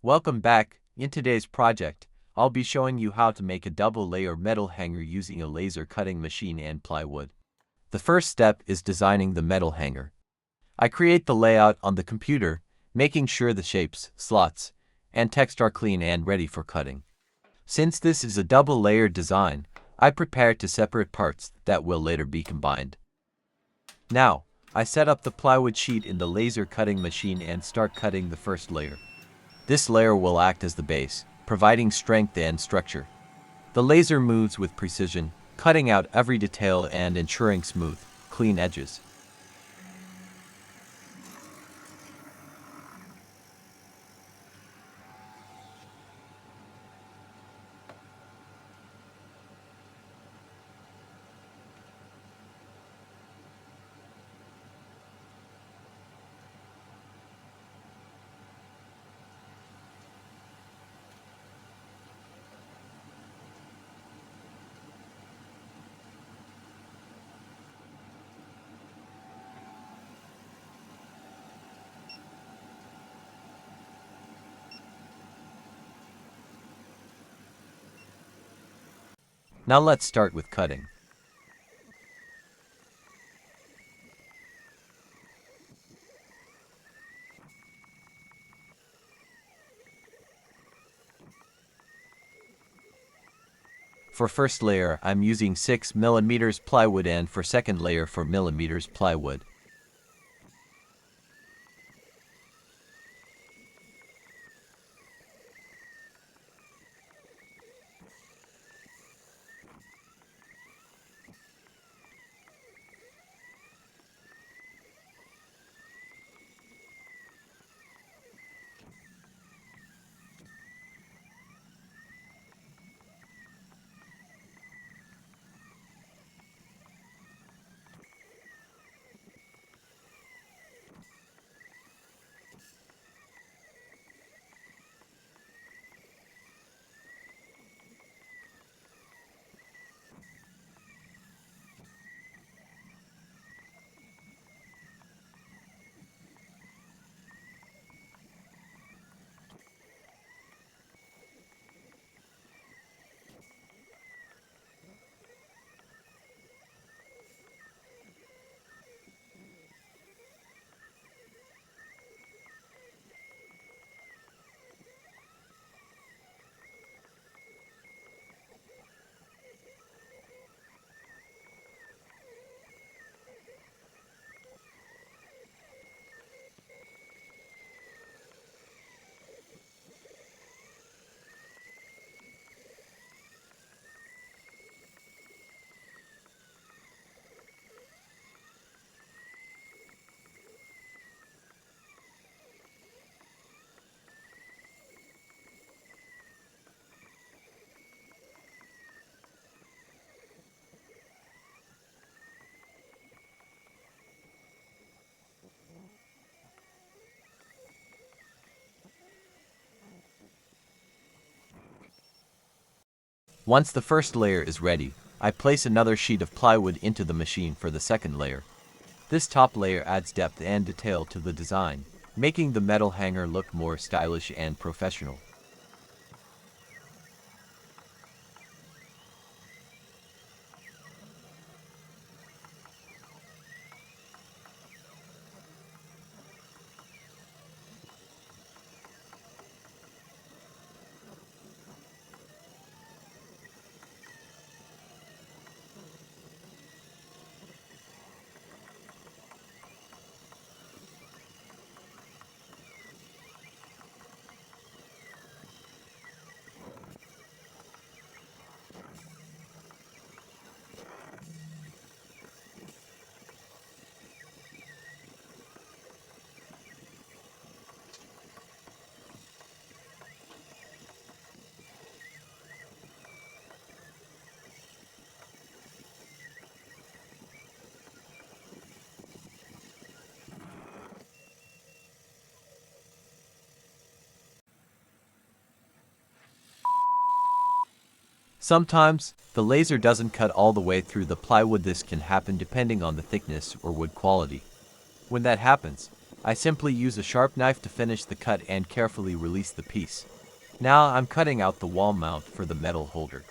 Welcome back. In today's project, I'll be showing you how to make a double-layer metal hanger using a laser cutting machine and plywood. The first step is designing the metal hanger. I create the layout on the computer, making sure the shapes, slots, and text are clean and ready for cutting. Since this is a double-layer design, I prepare two separate parts that will later be combined. Now, I set up the plywood sheet in the laser cutting machine and start cutting the first layer. This layer will act as the base, providing strength and structure. The laser moves with precision, cutting out every detail and ensuring smooth, clean edges. Now let's start with cutting. For first layer, I'm using 6 mm plywood and for second layer 4 mm plywood. Once the first layer is ready, I place another sheet of plywood into the machine for the second layer. This top layer adds depth and detail to the design, making the metal hanger look more stylish and professional. Sometimes, the laser doesn't cut all the way through the plywood. This can happen depending on the thickness or wood quality. When that happens, I simply use a sharp knife to finish the cut and carefully release the piece. Now I'm cutting out the wall mount for the metal holder.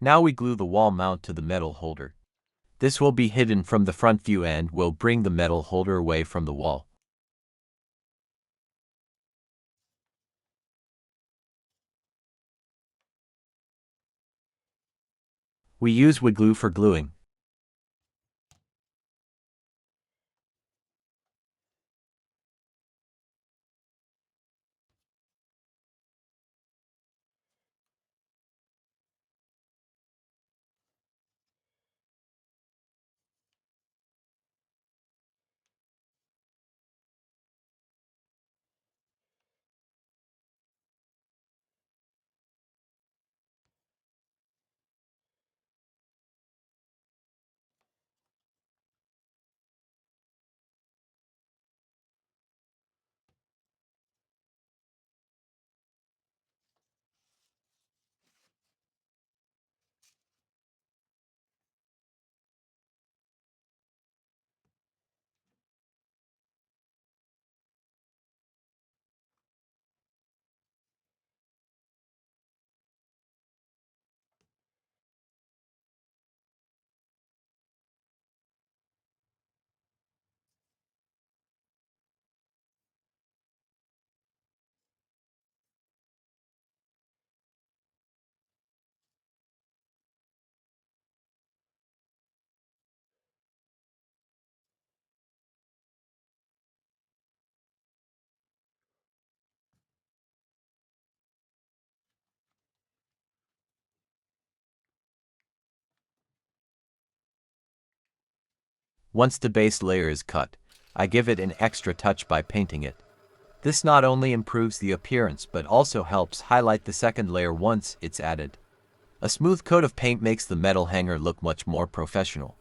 Now we glue the wall mount to the metal holder. This will be hidden from the front view and will bring the metal holder away from the wall. We use wood glue for gluing. Once the base layer is cut, I give it an extra touch by painting it. This not only improves the appearance but also helps highlight the second layer once it's added. A smooth coat of paint makes the metal hanger look much more professional.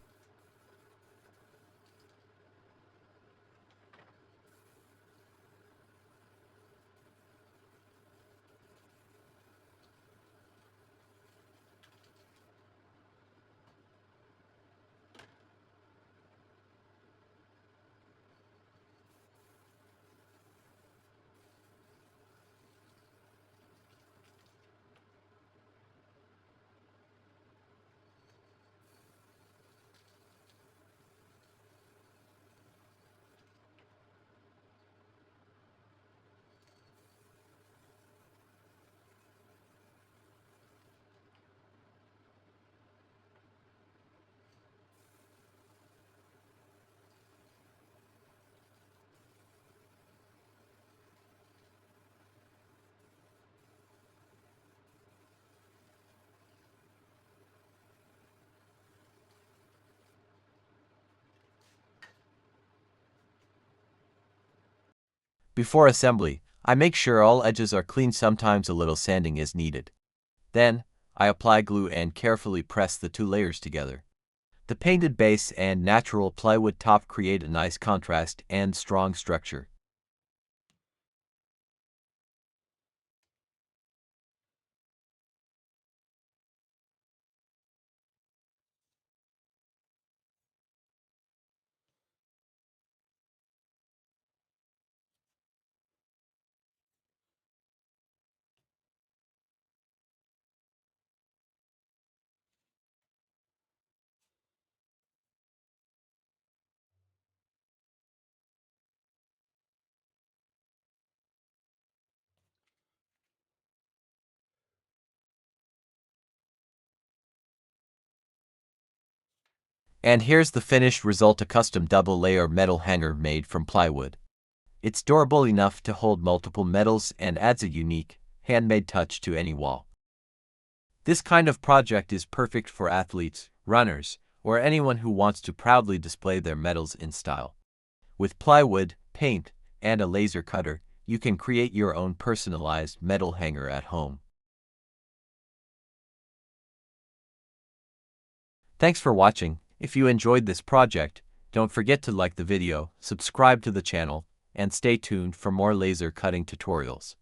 Before assembly, I make sure all edges are clean. Sometimes a little sanding is needed. Then, I apply glue and carefully press the two layers together. The painted base and natural plywood top create a nice contrast and strong structure. And here's the finished result, a custom double-layer metal hanger made from plywood. It's durable enough to hold multiple metals and adds a unique, handmade touch to any wall. This kind of project is perfect for athletes, runners, or anyone who wants to proudly display their medals in style. With plywood, paint, and a laser cutter, you can create your own personalized medal hanger at home. Thanks for watching. If you enjoyed this project, don't forget to like the video, subscribe to the channel, and stay tuned for more laser cutting tutorials.